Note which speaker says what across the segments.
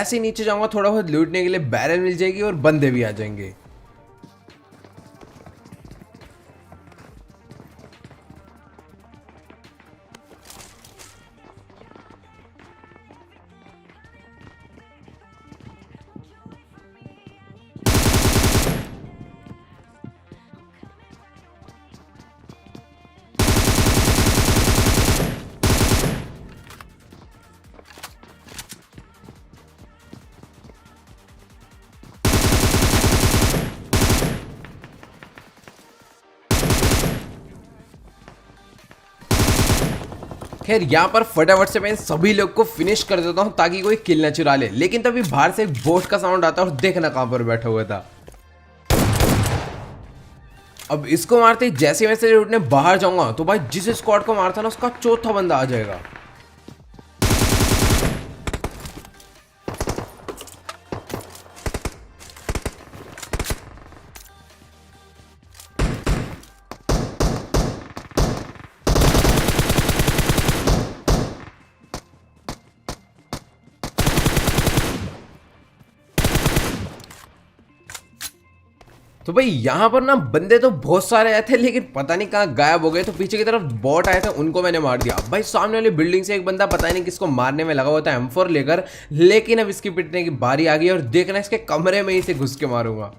Speaker 1: जैसे ही नीचे जाऊंगा थोड़ा बहुत लूटने के लिए बैरल मिल जाएगी और बंदे भी आ जाएंगे। खैर यहाँ पर फटाफट से मैं सभी लोग को फिनिश कर देता हूँ ताकि कोई किल ना चुरा ले। लेकिन तभी बाहर से एक बोट का साउंड आता है और देखना कहां पर बैठा हुआ था। अब इसको मारते ही जैसे मैं से उठने बाहर जाऊंगा तो भाई जिस स्क्वाड को मारता ना उसका चौथा बंदा आ जाएगा। तो भाई यहाँ पर ना बंदे तो बहुत सारे आए थे लेकिन पता नहीं कहाँ गायब हो गए। तो पीछे की तरफ बॉट आए थे, उनको मैंने मार दिया। भाई सामने वाली बिल्डिंग से एक बंदा पता नहीं किसको मारने में लगा हुआ था M4 लेकर, लेकिन अब इसकी पिटने की बारी आ गई और देखना इसके कमरे में ही से घुस के मारूंगा।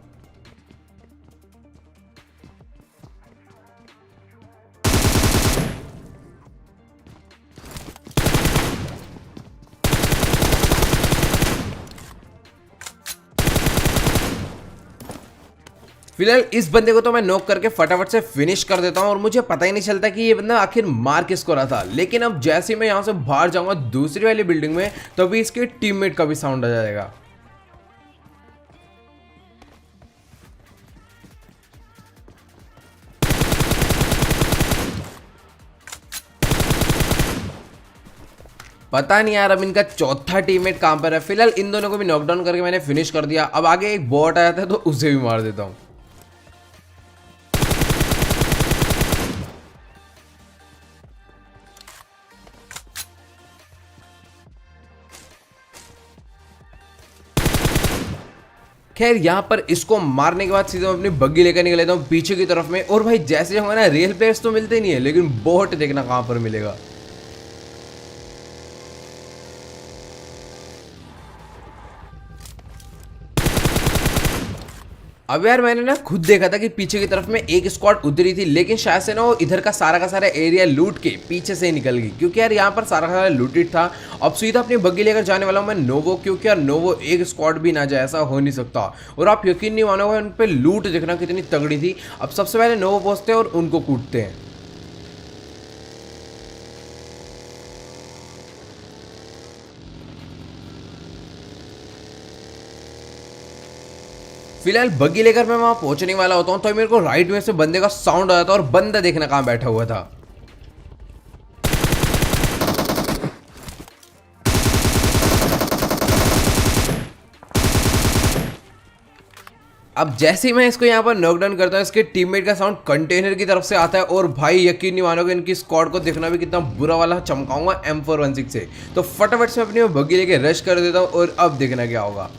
Speaker 1: फिलहाल इस बंदे को तो मैं नॉक करके फटाफट से फिनिश कर देता हूं और मुझे पता ही नहीं चलता कि ये बंदा आखिर मार किसको रहा था। लेकिन अब जैसे ही मैं यहां से बाहर जाऊंगा दूसरी वाली बिल्डिंग में तो अभी इसके टीममेट का भी साउंड आ जाएगा। पता नहीं यार अब इनका चौथा टीममेट कहां पर है। फिलहाल इन दोनों को भी नॉकडाउन करके मैंने फिनिश कर दिया। अब आगे एक बॉट आया था तो उसे भी मार देता हूं। खैर यहाँ पर इसको मारने के बाद सीधे मैं अपनी बग्गी लेकर निकल लेता हूँ पीछे की तरफ में। और भाई जैसे जाऊंगा ना रियल प्लेयर्स तो मिलते नहीं है लेकिन बोट देखना कहां पर मिलेगा। अब यार मैंने ना खुद देखा था कि पीछे की तरफ में एक स्क्वाड उतरी थी, लेकिन शायद से ना वो इधर का सारा एरिया लूट के पीछे से ही निकल गई, क्योंकि यार यहाँ पर सारा लूटेड था। अब सीधा अपनी बग्गी लेकर जाने वाला हूँ मैं नोवो, क्योंकि यार नोवो एक स्क्वाड भी ना जाए ऐसा हो नहीं सकता। और आप यकीन नहीं मानोगे उन पर लूट देखना कितनी तगड़ी थी। अब सबसे पहले नोवो पहुंचते हैं और उनको कूटते हैं। फिलहाल बग्गी लेकर मैं वहां पहुंचने वाला होता हूं तो मेरे को राइट में से बंदे का साउंड आया था और बंदा देखना कहां बैठा हुआ था। अब जैसे ही मैं इसको यहाँ पर नॉकडाउन करता हूँ इसके टीममेट का साउंड कंटेनर की तरफ से आता है और भाई यकीन नहीं मानोगे इनकी स्क्वाड को देखना भी कितना बुरा वाला चमकाऊंगा M416 से। तो फटाफट से अपनी बग्गी लेके रश कर देता हूँ और अब देखना क्या होगा।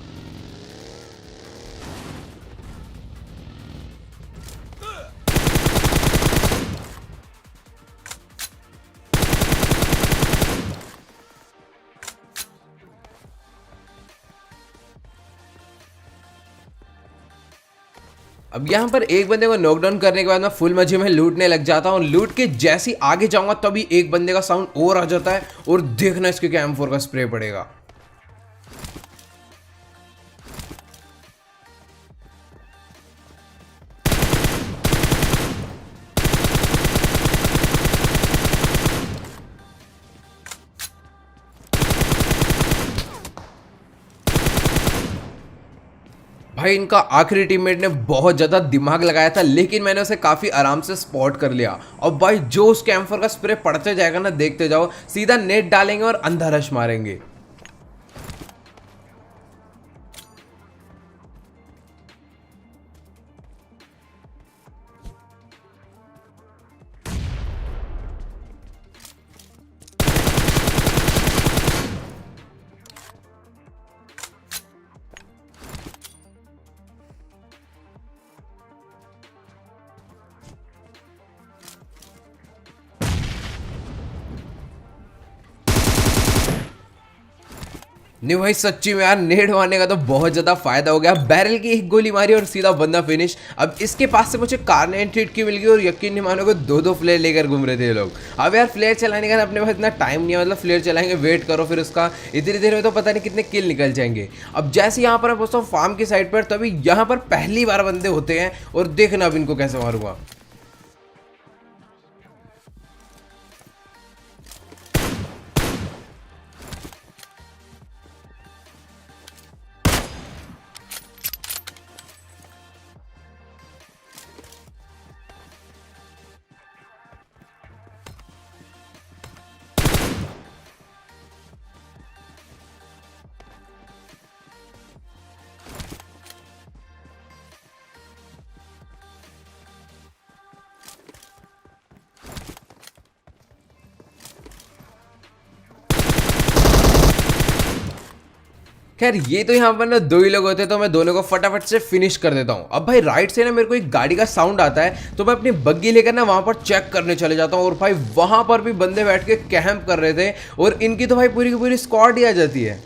Speaker 1: अब यहाँ पर एक बंदे को नॉकडाउन करने के बाद मैं फुल मजे में लूटने लग जाता हूँ। लूट के जैसे ही आगे जाऊंगा तभी एक बंदे का साउंड और आ जाता है और देखना इसके क्या M4 का स्प्रे पड़ेगा। भाई इनका आखिरी टीममेट ने बहुत ज्यादा दिमाग लगाया था लेकिन मैंने उसे काफी आराम से स्पॉट कर लिया। अब भाई जो उस कैंफर का स्प्रे पड़ते जाएगा ना देखते जाओ, सीधा नेट डालेंगे और अंधा रश मारेंगे। नहीं भाई सच्ची में यार नेड मारने का तो बहुत ज्यादा फायदा हो गया। बैरल की एक गोली मारी और सीधा बंदा फिनिश। अब इसके पास से मुझे कार्नेट हिट की मिल गई और यकीन नहीं मानोगे दो दो फ्लेयर लेकर घूम रहे थे ये लोग। अब यार फ्लेयर चलाने का अपने पास इतना टाइम नहीं है, मतलब फ्लेयर चलाएंगे वेट करो फिर उसका, इतनी देर में तो पता नहीं कितने किल निकल जाएंगे। अब जैसे यहाँ पर मैं पहुंचता हूँ फार्म की साइड पर, तभी यहाँ पर पहली बार बंदे होते हैं और देखना अब इनको कैसे मारूंगा। खैर ये तो यहाँ पर ना दो ही लोग होते हैं, तो मैं दोनों को फटाफट से फिनिश कर देता हूँ। अब भाई राइट से ना मेरे को एक गाड़ी का साउंड आता है, तो मैं अपनी बग्गी लेकर ना वहाँ पर चेक करने चले जाता हूँ। और भाई वहाँ पर भी बंदे बैठ के कैंप कर रहे थे और इनकी तो भाई पूरी की पूरी स्क्वाड ही आ जाती है।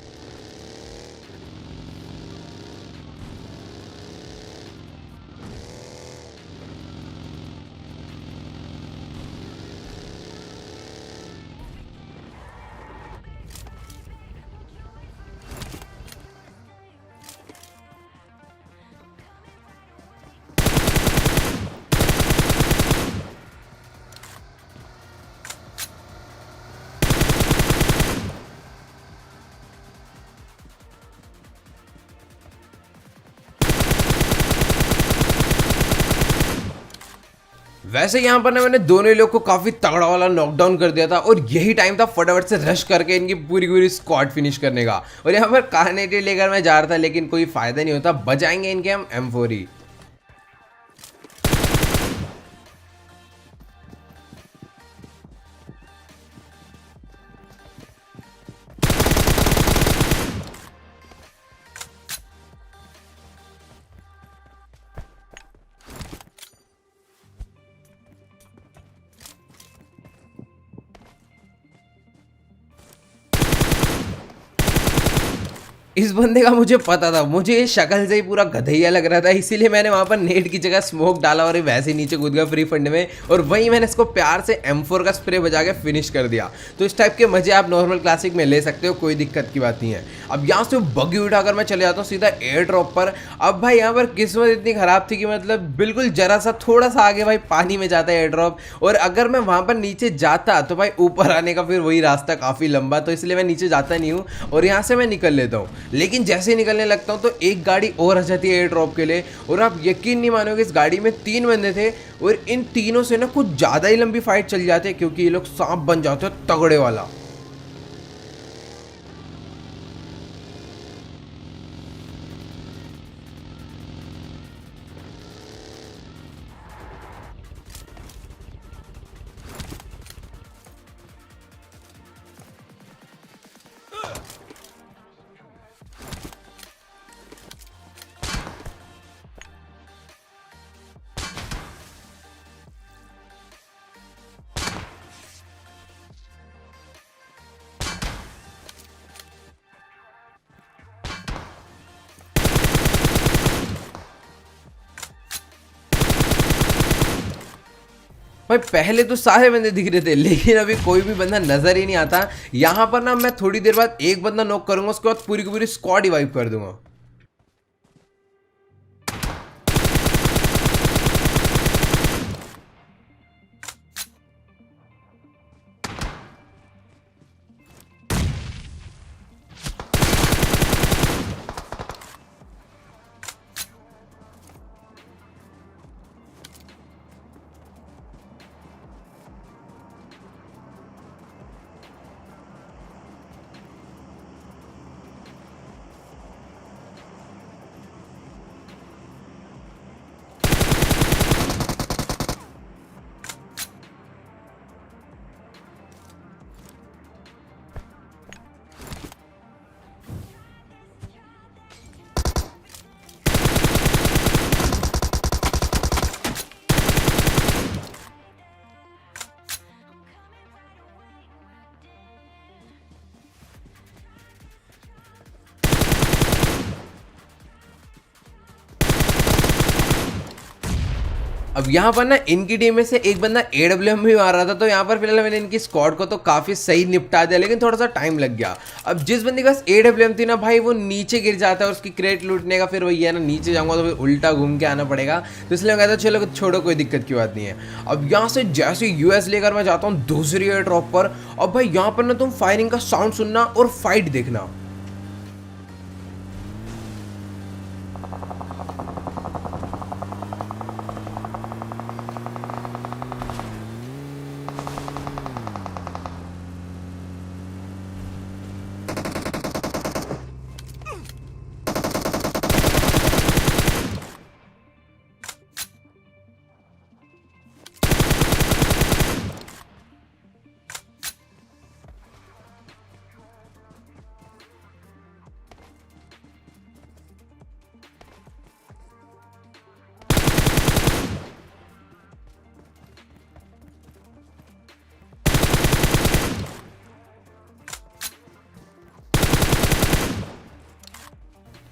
Speaker 1: वैसे यहाँ पर ना मैंने दोनों ही लोग को काफी तगड़ा वाला नॉकडाउन कर दिया था और यही टाइम था फटाफट से रश करके इनकी पूरी पूरी स्क्वाड फिनिश करने का। और यहाँ पर कार्नेटी लेकर मैं जा रहा था, लेकिन कोई फायदा नहीं होता, बजाएंगे इनके हम M4 ही। इस बंदे का मुझे पता था, मुझे ये शक्ल से ही पूरा गधैया लग रहा था, इसीलिए मैंने वहां पर नेट की जगह स्मोक डाला और ये वैसे ही नीचे कूद गया फ्री फंड में। और वहीं मैंने इसको प्यार से M4 का स्प्रे बजा के फिनिश कर दिया। तो इस टाइप के मजे आप नॉर्मल क्लासिक में ले सकते हो, कोई दिक्कत की बात नहीं है। अब यहाँ से बग्गी उठाकर मैं चले जाता हूँ सीधा एयर ड्रॉप पर। अब भाई यहाँ पर किस्मत इतनी खराब थी कि मतलब बिल्कुल जरा सा थोड़ा सा आगे भाई पानी में जाता है एयर ड्रॉप, और अगर मैं वहां पर नीचे जाता तो भाई ऊपर आने का फिर वही रास्ता काफी लंबा, तो इसलिए मैं नीचे जाता नहीं हूँ और यहाँ से मैं निकल लेता हूँ। लेकिन जैसे निकलने लगता हूँ तो एक गाड़ी और आ जाती है एयर ड्रॉप के लिए, और आप यकीन नहीं मानोगे इस गाड़ी में 3 बंदे थे और इन तीनों से ना कुछ ज़्यादा ही लंबी फाइट चल जाती है, क्योंकि ये लोग सांप बन जाते हैं तगड़े वाला। भाई पहले तो सारे बंदे दिख रहे थे, लेकिन अभी कोई भी बंदा नजर ही नहीं आता। यहाँ पर ना मैं थोड़ी देर बाद एक बंदा नॉक करूंगा, उसके बाद पूरी की पूरी स्क्वाड ही वाइप कर दूंगा। अब यहाँ पर ना इनकी टीम में से एक बंदा AWM भी मार रहा था, तो यहाँ पर फिलहाल मैंने इनकी स्क्वाड को तो काफी सही निपटा दिया, लेकिन थोड़ा सा टाइम लग गया। अब जिस बंदे के पास AWM थी ना भाई, वो नीचे गिर जाता है और उसकी क्रेट लूटने का फिर वही है ना, नीचे जाऊंगा तो फिर उल्टा घूम के आना पड़ेगा। तो इसलिए मैं कहता चलो छोड़ो, कोई दिक्कत की बात नहीं है। अब यहाँ से जैसे US लेकर मैं जाता हूँ दूसरी एयर ड्रॉप पर। अब भाई यहाँ पर ना तुम फायरिंग का साउंड सुनना और फाइट देखना।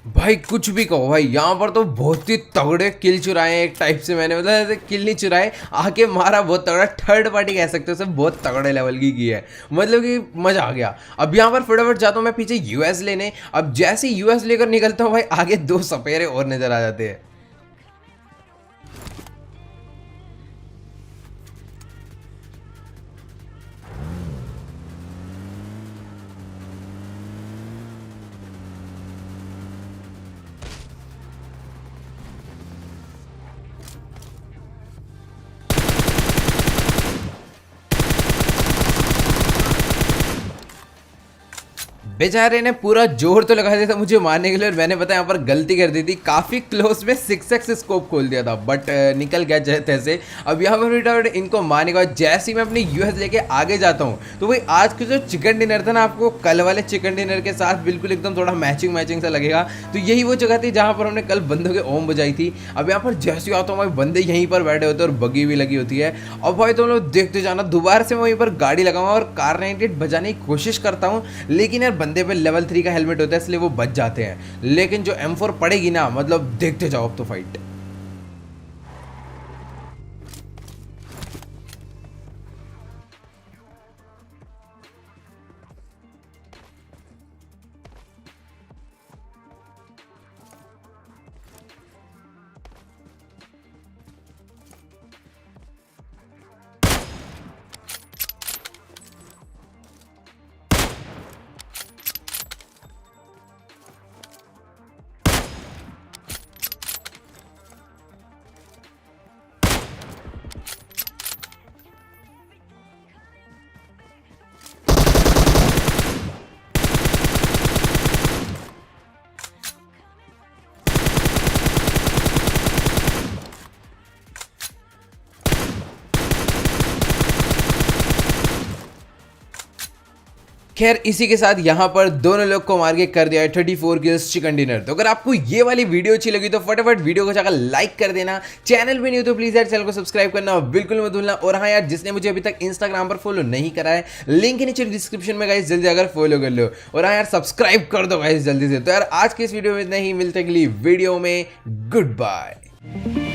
Speaker 1: भाई कुछ भी कहो भाई, यहाँ पर तो बहुत ही तगड़े किल चुराए हैं एक टाइप से मैंने, मतलब ऐसे किल नहीं चुराए, आके मारा बहुत तगड़ा, थर्ड पार्टी कह सकते हो, सब बहुत तगड़े लेवल की है, मतलब कि मजा आ गया। अब यहाँ पर फटाफट जाता हूँ मैं पीछे US लेने। अब जैसे US लेकर निकलता हूँ भाई, आगे दो सपेरे और नजर आ जाते हैं। बेचारे ने पूरा जोर तो लगा दिया था मुझे मारने के लिए, और मैंने पता यहाँ पर गलती कर दी थी, काफी क्लोज में 6x स्कोप खोल दिया था, बट निकल गया जैसे तैसे। अब यहाँ पर इनको मारने के बाद जैसे ही मैं अपनी US लेके आगे जाता हूँ, तो भाई आज का जो चिकन डिनर था ना, आपको कल वाले चिकन डिनर के साथ बिल्कुल एकदम थोड़ा मैचिंग सा लगेगा। तो यही वो जगह थी जहाँ पर हमने कल बंदों के ओम बजाई थी। अब यहाँ पर जैसे ही आता हूँ भाई, बंदे यहीं पर बैठे होते हैं और बगी भी लगी होती है। अब भाई तुम लोग देखते जाना, दोबारा से मैं वहीं पर गाड़ी लगाऊंगा और कार 98 बजाने की कोशिश करता हूँ, लेकिन यार बंदे पे लेवल 3 का हेलमेट होता है इसलिए वो बच जाते हैं, लेकिन जो M4 पड़ेगी ना, मतलब देखते जाओ अब तो फाइट। खैर इसी के साथ यहाँ पर दोनों लोग को मार के कर दिया है 34 किल्स चिकन डिनर। तो अगर आपको ये वाली वीडियो अच्छी लगी तो फटाफट वीडियो को जाकर लाइक कर देना, चैनल पे नहीं हो तो प्लीज यार चैनल को सब्सक्राइब करना बिल्कुल मत भूलना। और हाँ यार, जिसने मुझे अभी तक इंस्टाग्राम पर फॉलो नहीं करा है, लिंक नीचे डिस्क्रिप्शन में गाइस, जल्दी अगर फॉलो कर लो। और हाँ यार, सब्सक्राइब कर दो गाइस जल्दी से। तो यार आज के इस वीडियो में इतना ही, मिलते अगली वीडियो में, गुड बाय।